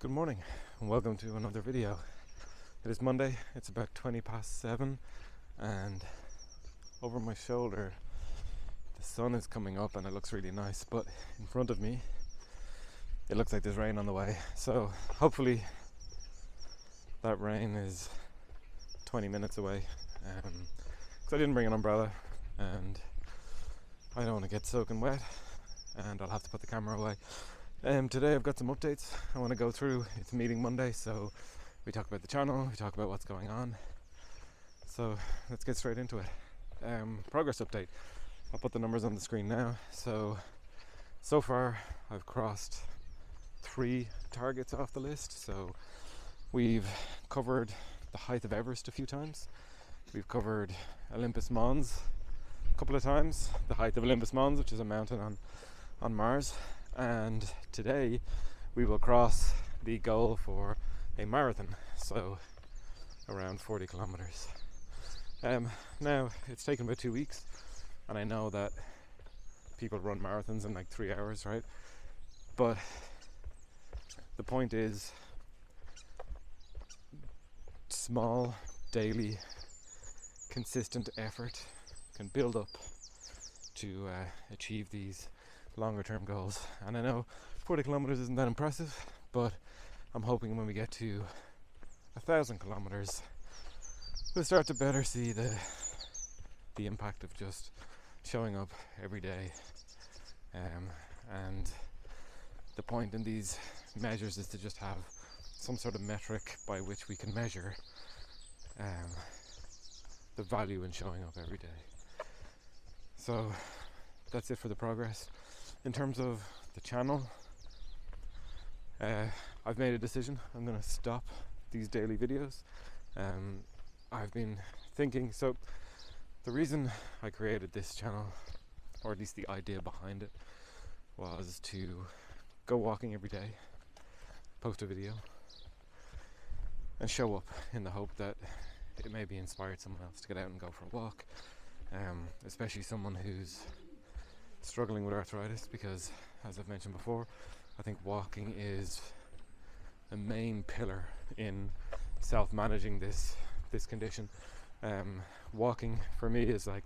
Good morning and welcome to another video. It is Monday, it's about 7:20 and over my shoulder the sun is coming up and it looks really nice, but in front of me it looks like there's rain on the way, so hopefully that rain is 20 minutes away, because I didn't bring an umbrella and I don't want to get soaking wet and I'll have to put the camera away. Today I've got some updates I want to go through. It's Meeting Monday, so we talk about the channel, we talk about what's going on. So let's get straight into it. Progress update. I'll put the numbers on the screen now. So far I've crossed 3 targets off the list. So we've covered the height of Everest a few times. We've covered Olympus Mons a couple of times, the height of Olympus Mons, which is a mountain on Mars. And today we will cross the goal for a marathon, so around 40 kilometers. Now it's taken about 2 weeks, and I know that people run marathons in like 3 hours, right? But the point is, small, daily, consistent effort can build up to achieve these longer term goals. And I know 40 kilometers isn't that impressive, but I'm hoping when we get to 1,000 kilometers we'll start to better see the impact of just showing up every day. And the point in these measures is to just have some sort of metric by which we can measure the value in showing up every day. So that's it for the progress. In terms of the channel, I've made a decision. I'm going to stop these daily videos. I've been thinking, so the reason I created this channel, or at least the idea behind it, was to go walking every day, post a video, and show up in the hope that it maybe inspired someone else to get out and go for a walk, especially someone who's struggling with arthritis, because as I've mentioned before, I think walking is a main pillar in self-managing this condition. Walking for me is like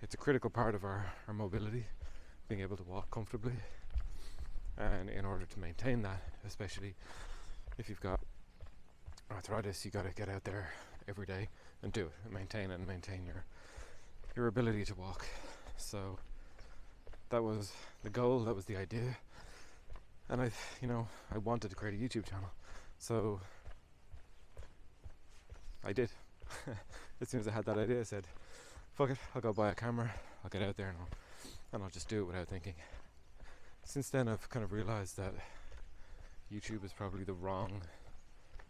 it's a critical part of our mobility, being able to walk comfortably, and in order to maintain that, especially if you've got arthritis, you got to get out there every day and do it and maintain your ability to walk. So that was the goal, that was the idea, and I wanted to create a YouTube channel, so I did. As soon as I had that idea, I said, fuck it, I'll go buy a camera, I'll get out there and I'll just do it without thinking. Since then I've kind of realized that YouTube is probably the wrong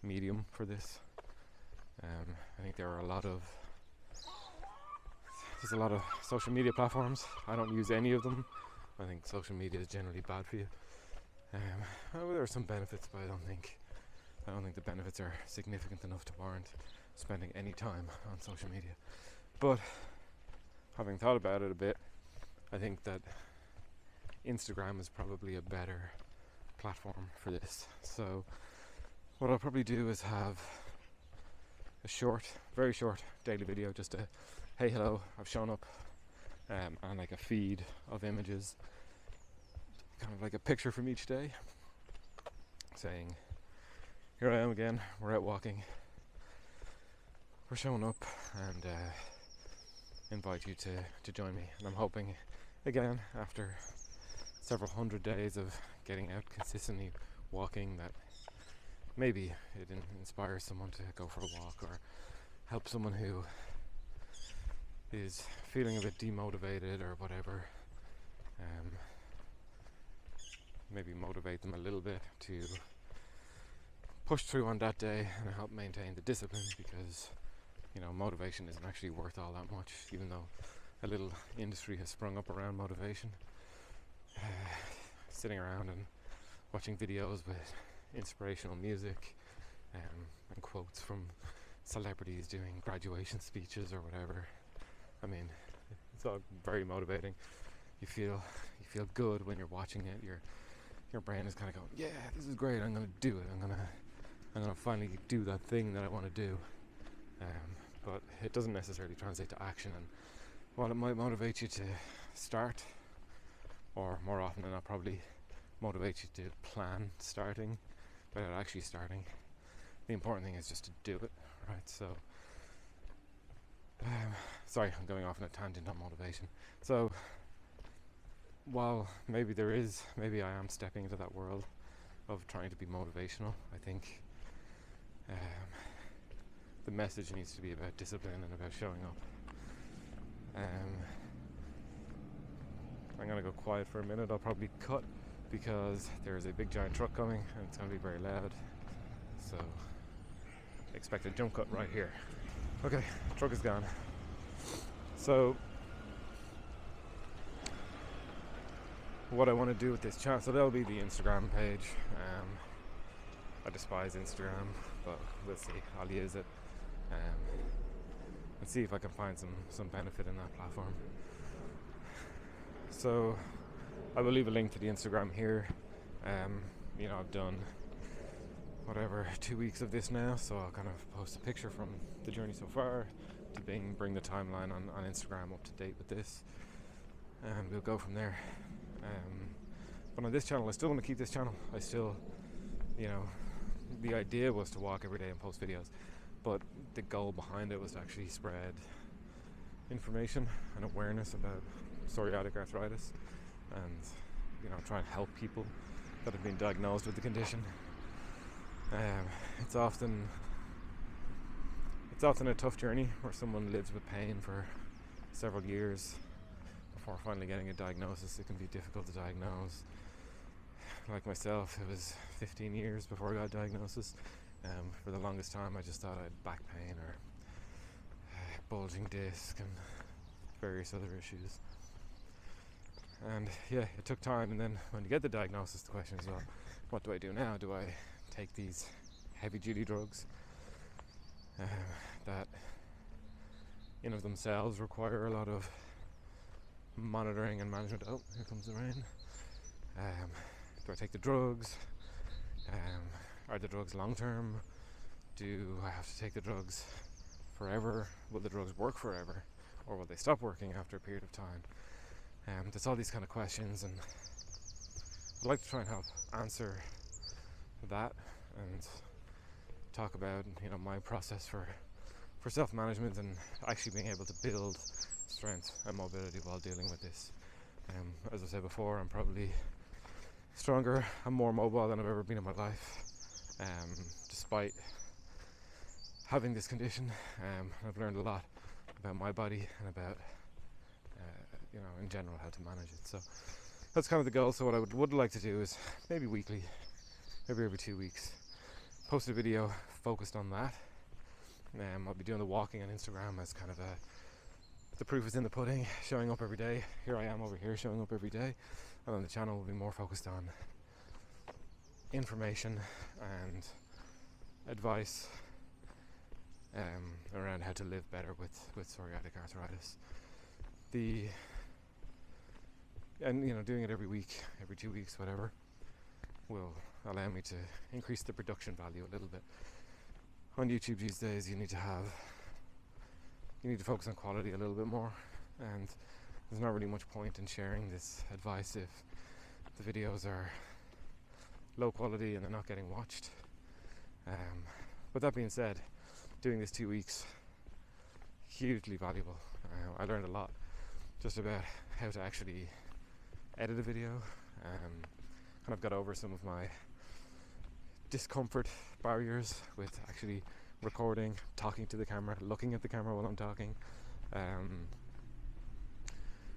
medium for this. I think there are a lot of social media platforms. I don't use any of them. I think social media is generally bad for you. There are some benefits, but I don't think the benefits are significant enough to warrant spending any time on social media. But having thought about it a bit, I think that Instagram is probably a better platform for this. So what I'll probably do is have a very short daily video, just a hey, hello, I've shown up, and like a feed of images, kind of like a picture from each day, saying, here I am again, we're out walking, we're showing up, and invite you to join me. And I'm hoping, again, after several hundred days of getting out consistently walking, that maybe it inspires someone to go for a walk, or help someone who is feeling a bit demotivated or whatever, maybe motivate them a little bit to push through on that day and help maintain the discipline, because motivation isn't actually worth all that much, even though a little industry has sprung up around motivation. Sitting around and watching videos with inspirational music and quotes from celebrities doing graduation speeches or whatever. I mean, it's all very motivating. You feel good when you're watching it. your brain is kind of going, yeah, this is great, I'm going to do it, I'm going to finally do that thing that I want to do. But it doesn't necessarily translate to action, and while it might motivate you to start, or more often than not probably motivate you to plan starting without actually starting, the important thing is just to do it, right? So sorry, I'm going off on a tangent on motivation. So while maybe I am stepping into that world of trying to be motivational, I think the message needs to be about discipline and about showing up. I'm going to go quiet for a minute. I'll probably cut because there's a big giant truck coming and it's going to be very loud. So expect a jump cut right here. Okay, truck is gone. So what I want to do with this channel, so there'll be the Instagram page. I despise Instagram, but we'll see. I'll use it. And see if I can find some benefit in that platform. So I will leave a link to the Instagram here. I've done 2 weeks of this now, so I'll kind of post a picture from the journey so far to bring the timeline on Instagram up to date with this, and we'll go from there. But on this channel, I still want to keep this channel. I still, the idea was to walk every day and post videos, but the goal behind it was to actually spread information and awareness about psoriatic arthritis, and try and help people that have been diagnosed with the condition. It's often a tough journey where someone lives with pain for several years before finally getting a diagnosis. It can be difficult to diagnose. Like myself, it was 15 years before I got a diagnosis. For the longest time I just thought I had back pain or bulging disc and various other issues. And yeah, it took time, and then when you get the diagnosis, the question is, well, what do I do now? Do I take these heavy duty drugs that in of themselves require a lot of monitoring and management? Oh, here comes the rain. Do I take the drugs? Are the drugs long term? Do I have to take the drugs forever? Will the drugs work forever, or will they stop working after a period of time? There's all these kind of questions, and I'd like to try and help answer that and talk about my process for self-management and actually being able to build strength and mobility while dealing with this. As I said before, I'm probably stronger and more mobile than I've ever been in my life, despite having this condition. I've learned a lot about my body and about in general how to manage it. So that's kind of the goal. So what I would like to do is maybe weekly, maybe every 2 weeks, post a video focused on that. I'll be doing the walking on Instagram as kind of the proof is in the pudding, showing up every day. Here I am over here showing up every day, and then the channel will be more focused on information and advice around how to live better with psoriatic arthritis. Doing it every week, every 2 weeks, whatever, will allow me to increase the production value a little bit. On YouTube these days, you need to focus on quality a little bit more, and there's not really much point in sharing this advice if the videos are low quality and they're not getting watched. But that being said, doing this 2 weeks, hugely valuable. I learned a lot just about how to actually edit a video. Kind of got over some of my discomfort barriers with actually recording, talking to the camera, looking at the camera while I'm talking.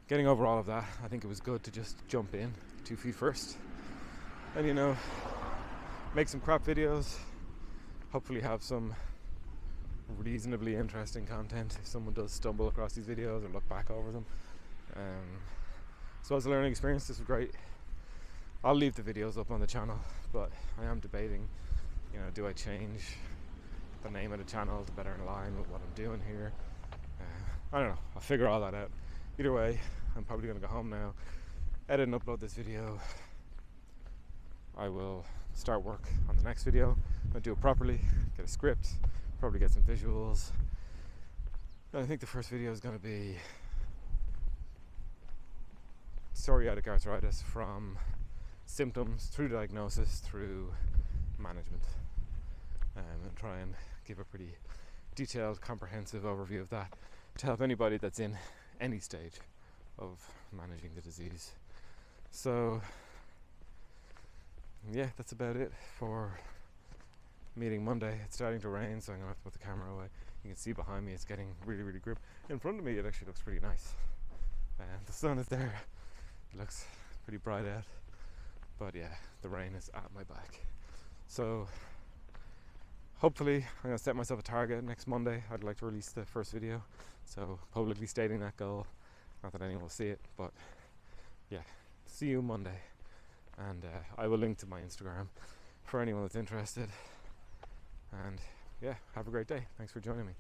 Getting over all of that, I think it was good to just jump in 2 feet first and make some crap videos, hopefully have some reasonably interesting content if someone does stumble across these videos or look back over them. So as a learning experience, this was great. I'll leave the videos up on the channel, but I am debating, do I change the name of the channel to better align with what I'm doing here? I don't know, I'll figure all that out. Either way, I'm probably going to go home now, edit and upload this video, I will start work on the next video. I'll do it properly, get a script, probably get some visuals. And I think the first video is going to be psoriatic arthritis from symptoms through diagnosis through management, and try and give a pretty detailed, comprehensive overview of that to help anybody that's in any stage of managing the disease. So yeah, that's about it for meeting Monday. It's starting to rain, so I'm gonna have to put the camera away. You can see behind me it's getting really, really grim. In front of me it actually looks pretty nice. The sun is there. It looks pretty bright out. But yeah, the rain is at my back. So hopefully I'm going to set myself a target next Monday. I'd like to release the first video. So publicly stating that goal. Not that anyone will see it, but yeah, see you Monday. And I will link to my Instagram for anyone that's interested. And yeah, have a great day. Thanks for joining me.